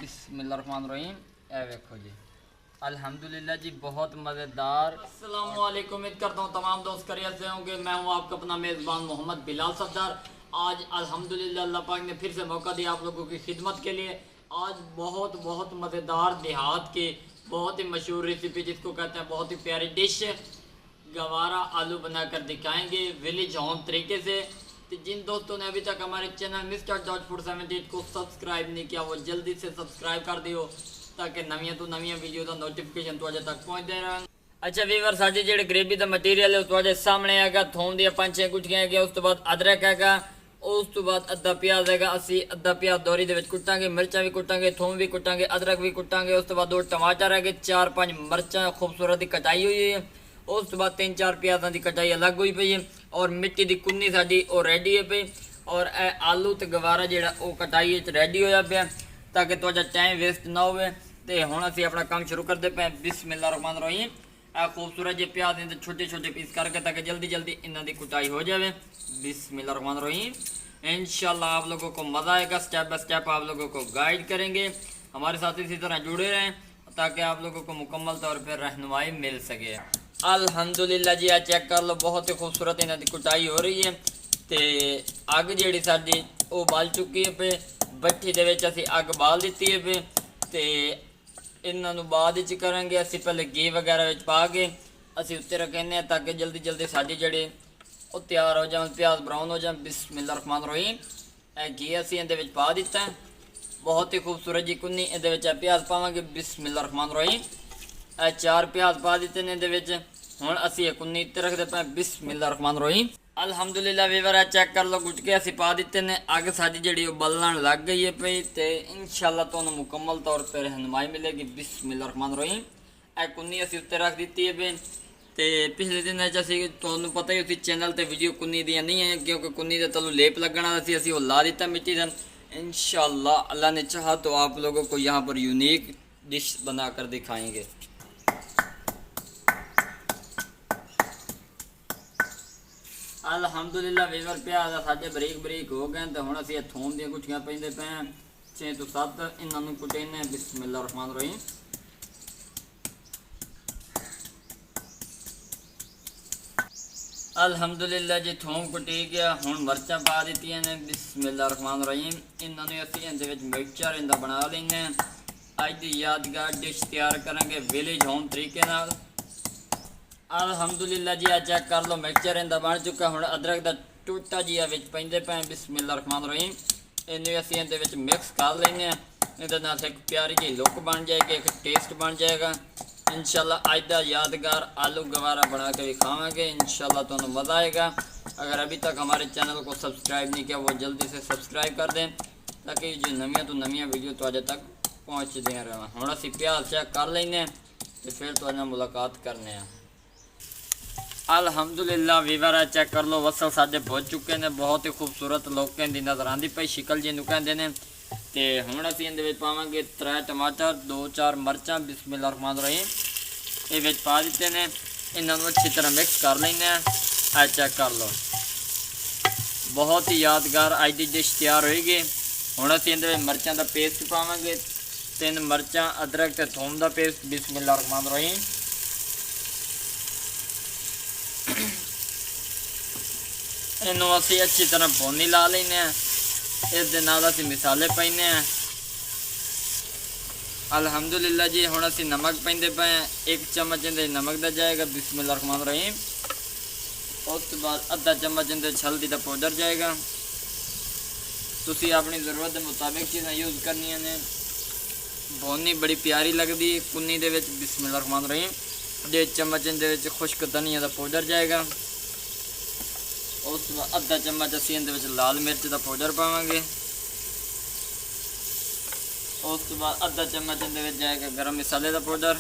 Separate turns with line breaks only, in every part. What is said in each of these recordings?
बिस्मिल्लाहिर्रहमानिर्रहीम। ए देखो जी अल्हम्दुलिल्लाह जी, बहुत मज़ेदार। अस्सलाम वालेकुम, उम्मीद करता हूँ तमाम दोस्त खैरियत से होंगे। मैं हूँ आपका अपना मेज़बान मोहम्मद बिलाल सफदर। आज अल्हम्दुलिल्लाह अल्लाह पाक ने फिर से मौका दिया आप लोगों की खिदमत के लिए। आज बहुत मज़ेदार देहात की बहुत ही मशहूर रेसिपी, जिसको कहते हैं बहुत ही प्यारी डिश, गवारा आलू बनाकर दिखाएंगे विलेज होम तरीके से। तो जिन दोस्तों ने अभी तक हमारे चैनल मिस्टर जॉर्ज फूड 78 को सब्सक्राइब नहीं किया, वो जल्दी से सब्सक्राइब कर दियो ताकि नवियां तो नवियां वीडियो का नोटिफिकेशन तुहाडे तक पहुंचते रहन। अच्छा वीवर, साडी जेहड़ी ग्रेवी का मटीरियल है तुहाडे सामने हैगा। थोम दी 5-6 गुठियां हैगी, उस तो बाद अदरक हैगा, उस तो बाद अद्धा प्याज हैगा। असी अद्धा प्याज दोरी दे विच कुटांगे, मिर्चां भी कुटांगे, थोम भी कुटांगे, अदरक भी कुटांगे। उस तो बाद 2 टमाटर हैगे, 4-5 मिर्चां खूबसूरत दी कटाई हुई है। उस तो बाद 3-4 प्याज़ां की कटाई अलग हुई पई है और मिट्टी की कुन्नी साडी वो रेडी है पई। और आलू तो गवारा जिहड़ा वो कटाई रेडी होया पिया ताकि तुहाडा टाइम वेस्ट ना होवे। ते हुण असीं अपना काम शुरू करते पे। बिस्मिल्लाहिर्रहमानिर्रहीम। खूबसूरत जे प्याज इन्हें छोटे छोटे पीस करके ताकि जल्दी जल्दी इन्हां दी कुटाई हो जाए। बिस्मिल्लाहिर्रहमानिर्रहीम। इंशाल्लाह आप लोगों को मज़ा आएगा। स्टेप बाय स्टेप आप लोगों को गाइड करेंगे। हमारे साथ इसी तरह जुड़े रहें ताकि आप लोगों को मुकम्मल तौर पर रहनुमाई मिल सके। अल्हम्दुलिल्लाह जी, चेक कर लो, बहुत ही खूबसूरत इन्हां दी कुटाई हो रही है। तो अग जी साडी वो बाल चुकी है पे, भट्ठी दे विच असीं अग बाल दी है पे। तो इन्हों बाद करांगे असीं पहले घी वगैरह विच पा के असीं उत्ते रखेंगे ताकि जल्दी जल्दी साडी जड़ी वो तैयार हो जाए, प्याज ब्राउन हो जाए। बिस्मिल्लाहिर्रहमानिर्रहीम। घी असीं इहदे विच पा दिता है, बहुत ही खूबसूरत जी कुन्नी इहदे विच प्याज पावांगे। बिस्मिल्लाहिर्रहमानिर्रहीम। 4 प्याज पा दिते ने इहदे विच। हुण असीं कुन्नी उत्ते रखदे पे। बिस्मिल्लाहिर्रहमानिर्रहीम। अल्हम्दुलिल्लाह वीवर, चेक कर लो, गुटके असीं पा दिते ने। अग साडी जड़ी बलण लग गई है पई ते इंशाल्लाह तुहानूं मुकम्मल तौर पर रहनुमाई मिलेगी। बिस्मिल्लाहिर्रहमानिर्रहीम। कुन्नी असीं उत्ते रख दित्ती है पे। तो पिछले दिन असीं तुहानूं पता ही उसी चैनल ते वीडियो कुन्नी दी नहीं है, क्योंकि कुन्नी दे तलू लेप लगना सी, असीं वो ला दिता मिट्टी दा। इंशाल्लाह अल्लाह ने चाहा तो आप लोगों को यहाँ पर यूनिक डिश बनाकर दिखाएंगे। अल्हम्दुलिल्लाह वीवर, प्याज साडे बरीक बरीक हो गए। तो हुण असीं थोम दी गुठियां पैंदे पे 6 तो 7 इन्हां नूं कुटेने। बिस्मिल्लाहिर्रहमानिर्रहीम। अल्हम्दुलिल्लाह जी, थोम कुटी गया। हुण मिर्चां पा दित्तियां ने। बिस्मिल्लाहिर्रहमानिर्रहीम। इन्हां नूं असीं इहदे विच मिक्सचर इहदा बना लैने। अज दी यादगार डिश तैयार करांगे विलेज होम तरीके नाल। अल्हम्दुलिल्लाह जी, चेक कर लो, मिक्सचर इहदा बन चुका। हुण अदरक दा टूटा जिहा विच पैंदे पे। बिस्मिल्लाहिर्रहमानिर्रहीम। इहनूं असीं इहदे विच मिक्स कर लैने। इहदे नाल एक प्यारी जी लुक बन जाएगी, एक टेस्ट बन जाएगा। इंशाल्लाह अज दा यादगार आलू गवारा बना के भी खावांगे। इंशाल्लाह तुहानूं मज़ा आएगा। अगर अभी तक हमारे चैनल को सब्सक्राइब नहीं किया, वो जल्दी से सब्सक्राइब कर दें ताकि जो नवियां तो नवियां वीडियो तुहाडे तक पहुँचदियां रहें। हुण असीं प्याज चेक कर लैने ते फिर तुहाडे नाल मुलाकात करने आ। अल्हम्दुलिल्लाह वीवर, चेक कर लो, वसल साडे भुज चुके ने। बहुत ही खूबसूरत लोकें दी नज़र आंदी पई, शिकल जिन्नूं कहंदे ने। ते हुण असीं इहदे विच पावांगे 3 टमाटर, 2-4 मिर्चां। बिस्मिल्लाहिर्रहमानिर्रहीम। ये विच पा दित्ते ने। इन्हां नूं अच्छी तरह मिक्स कर लैने। आ चेक कर लो, बहुत ही यादगार अज दी डिश तैयार होएगी। हुण असीं इहदे विच मिर्चां दा पेस्ट पावांगे, 3 मिर्चां, अदरक ते थोम दा पेस्ट। बिस्मिल्लाहिर्रहमानिर्रहीम। इनू असी अच्छी तरह भुनी ला लेने। इस दे नाल असी मसाले पाइने। अल्हम्दुलिल्लाह जी, हुण असी नमक पाइंदे पे। 1 चम्मच इहदे नमक दा जाएगा। बिस्मिल्लाहिर्रहमानिर्रहीम। उस तो बाद अद्धा चम्मच इहदे हल्दी दा पाउडर जाएगा। तुसी अपनी ज़रूरत के मुताबिक चीज़ां यूज़ करनियां ने। भुनी बड़ी प्यारी लगदी है कुन्नी दे विच। बिस्मिल्लाहिर्रहमानिर्रहीम। 1.5 चम्मच इहदे विच खुश्क धनिया दा पाउडर जाएगा। उस बाद अद्धा चम्मच असीं इहदे विच लाल मिर्च का पाउडर पावांगे। उस तो बाद अद्धा चम्मच इहदे विच जाएगा गरम मसाले का पाउडर।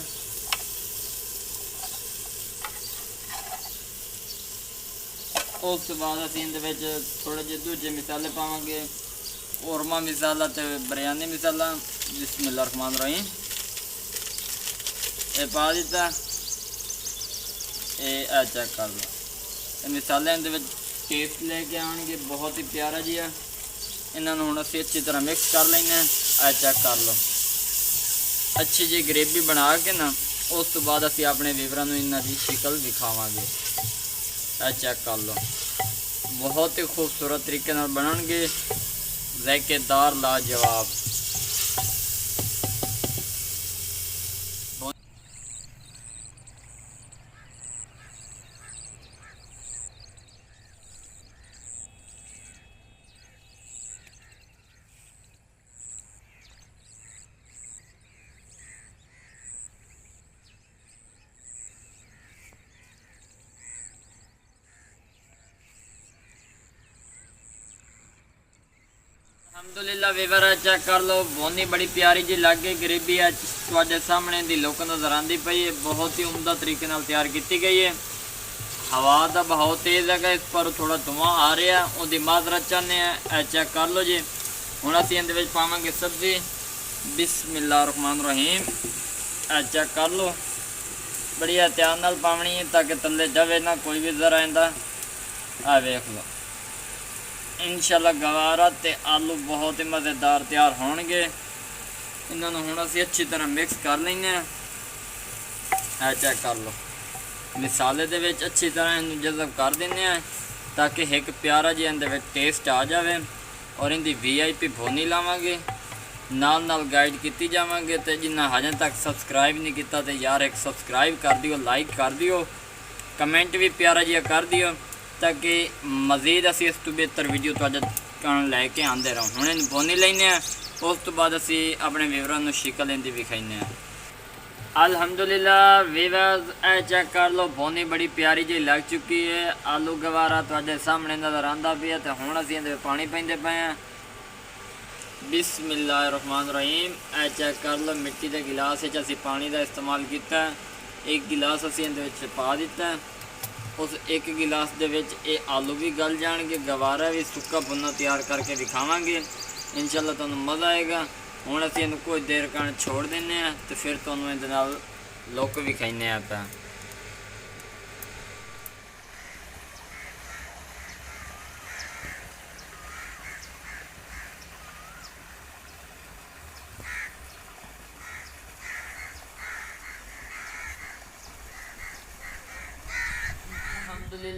उस तो बाद असीं इहदे विच थोड़े जे दूजे मसाले पावांगे, औरमा मसाला ते बिरयानी मसाला। बिस्मिल्लाहिर्रहमानिर्रहीम। ये पा दिता। ये चेक कर लो, मसाले इहदे विच टेस्ट लेके आएंगे बहुत ही प्यारा जी है। इन्होंने हुण असीं अच्छी तरह मिक्स कर लेना। चेक कर लो, ਅੱਛੀ ਜੀ ਗ੍ਰੇਵੀ ਬਣਾ ਕੇ ਨਾ ਉਸ ਤੋਂ ਬਾਅਦ ਅਸੀਂ ਆਪਣੇ ਵੀਵਰਾਂ ਨੂੰ ਇਹਨਾਂ ਦੀ ਸ਼ਕਲ ਦਿਖਾਵਾਂਗੇ। ਇਹ ਚੈੱਕ ਕਰ ਲਓ, ਬਹੁਤ ਹੀ ਖੂਬਸੂਰਤ ਤਰੀਕੇ ਨਾਲ ਬਣਨਗੇ, ਜ਼ਾਇਕੇਦਾਰ ਲਾਜਵਾਬ। अल्हम्दुलिल्लाह वीवर चेक कर लो, बोनी बड़ी प्यारी जी लग गई। गरीबी तुहाडे सामने दी लुक नज़र आती पई है, बहुत ही उम्दा तरीके नाल तैयार की गई है। हवा का बहाव तेज़ है, इस पर थोड़ा धुआं आ रहा, उसकी माजरत चाहते हैं। चेक कर लो जी। हुण असीं इहदे विच पावांगे सब्जी। बिस्मिल्लाहिर्रहमानिर्रहीम। चेक कर लो, बड़ी एहतियात नाल पावनी है ताकि थल्ले जावे ना कोई भी ज़रा आइंदा। आ वेख लो, इंशाल्लाह गवारा ते आलू बहुत ही मज़ेदार तैयार होणगे। इन्होंने हुण असीं अच्छी तरह मिक्स कर लैने। चेक कर लो, मिसाले दे विच अच्छी तरह इन्हूं जज़ब कर दिंदे हैं ताकि एक प्यारा जिहा इहदे विच टेस्ट आ जाए। और इहदी VIP भुनी लावांगे, नाल नाल गाइड की जावांगे। तो जिन्ना हजे तक सबसक्राइब नहीं किया तो यार एक सबसक्राइब कर दिओ, लाइक कर दिओ, कमेंट भी प्यारा जिहा कर दिओ ताकि मज़ीद असी इस तो बेहतर वीडियो तुहाडे कण लैके आंदे रहो। हुण इहनूं भुनी लैने, उस तो बाद असी अपने वीवरां नूं शक्ल इहदी विखाइने। अल्हम्दुलिल्लाह वीवर्स, चेक कर लो, भुनी बड़ी प्यारी जी लग चुकी है। आलू गवारा तुहाडे सामने नज़र आंदा पिया। तो हुण असी इहदे पानी पाइंदे पए हैं। बिस्मिल्लाहिर्रहमानिर्रहीम। चेक कर लो, मिट्टी के गिलास विच असी पानी का इस्तेमाल किया। एक गिलास असी इहदे विच पा दिता। उस एक गिलास दे विच ये आलू भी गल जाएंगे, गवारा भी सुक्का भुना तैयार करके दिखावांगे। इंशाल्लाह तुहानूं मज़ा आएगा। हुण असीं इहनूं कुछ देर कान छोड़ दिंदे आ ते फिर तुहानूं इहदे नाल लुक विखाइने आपां।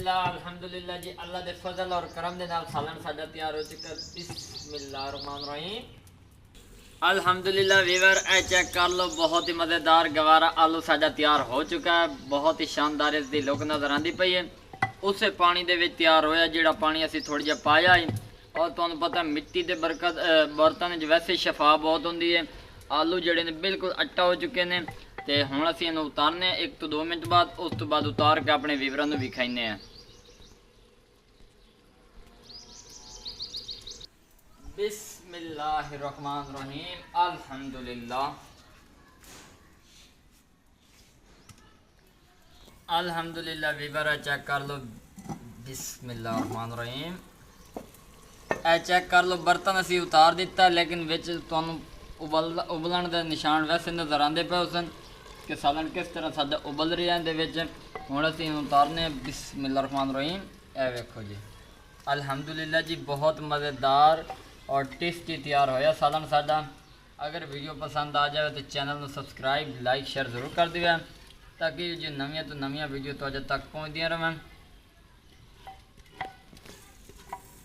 अल्हम्दुलिल्लाह जी, अल्लाह दे फजल और करम दे नाल सालन साडा तैयार हो चुका। बिस्मिल्लाहिर्रहमानिर्रहीम। अल्हम्दुलिल्लाह वीवर, चेक कर लो, बहुत ही मज़ेदार गवारा आलू साडा तैयार हो चुका है। बहुत ही शानदार इसकी लुक नज़र आती पई है। उस पानी दे विच तैयार होया जिहड़ा पानी असीं थोड़ा जिहा पाया है। और तुहानूं पता मिट्टी दे बर्तन वैसे शफा बहुत होंदी है। आलू जिहड़े ने बिल्कुल अट्टा हो चुके हैं। तो हुण असीं इहनूं उतारने 1 तो 2 मिनट बाद। उस तो बाद उतार के अपने वीवरां नूं विखाइने हैं। बिस्मिल्लाहिर्रहमानिर्रहीम। अल्हम्दुलिल्लाह। अल्हम्दुलिल्लाह वीवर, चेक कर लो। बिस्मिल्लाहिर्रहमानिर्रहीम। चेक कर लो, बर्तन असी उतार दिता, लेकिन विच तुहानूं उबलन के निशान वैसे नज़र आते पे उसन कि सालन किस तरह साडा उबल रहा है। इहदे हुण असीं उतारने। बिस्मिल्लाहिर्रहमानिर्रहीम। ए वेखो जी, अल्हम्दुलिल्लाह जी, बहुत मज़ेदार और टेस्टी तैयार होया सालन साडा। अगर वीडियो पसंद आ जाए तो चैनल को सबसक्राइब, लाइक, शेयर जरूर कर दिया ताकि जो नवीं तो नवीं वीडियो तुहाडे तक पहुँचदियां रहें।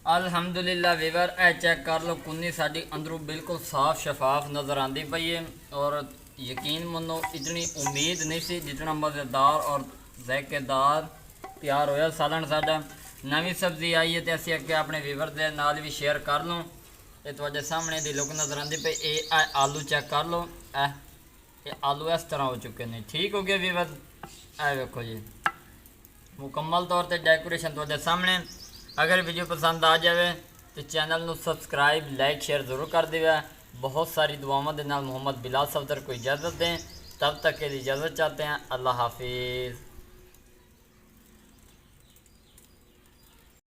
अल्हम्दुलिल्लाह वीवर, चेक कर लो, कुन्नी साडी अंदरों बिल्कुल साफ शफाफ नज़र आती पई है। और यकीन मनो इतनी उम्मीद नहीं सी जितना मज़ेदार और ज़ायकेदार तैयार होया सालन साडा। नवीं सब्जी आई है तो असीं अगे अपने वीवर दे नाल भी शेयर कर लो। ये तुहाडे सामने दी लुक नज़र आती पई। ये आलू चेक कर लो, ये आलू इस तरह हो चुके हैं। ठीक हो गया वीवर, वेखो जी, मुकम्मल तौर पर डेकोरेशन तुहाडे सामने। अगर वीडियो पसंद आ जाए तो चैनल को सबसक्राइब, लाइक, शेयर जरूर कर दिया। बहुत सारी दुआओं के नाल मोहम्मद बिलाल सफदर को इजाज़त दें। तब तक के लिए इजाज़त चाहते हैं। अल्लाह हाफिज़।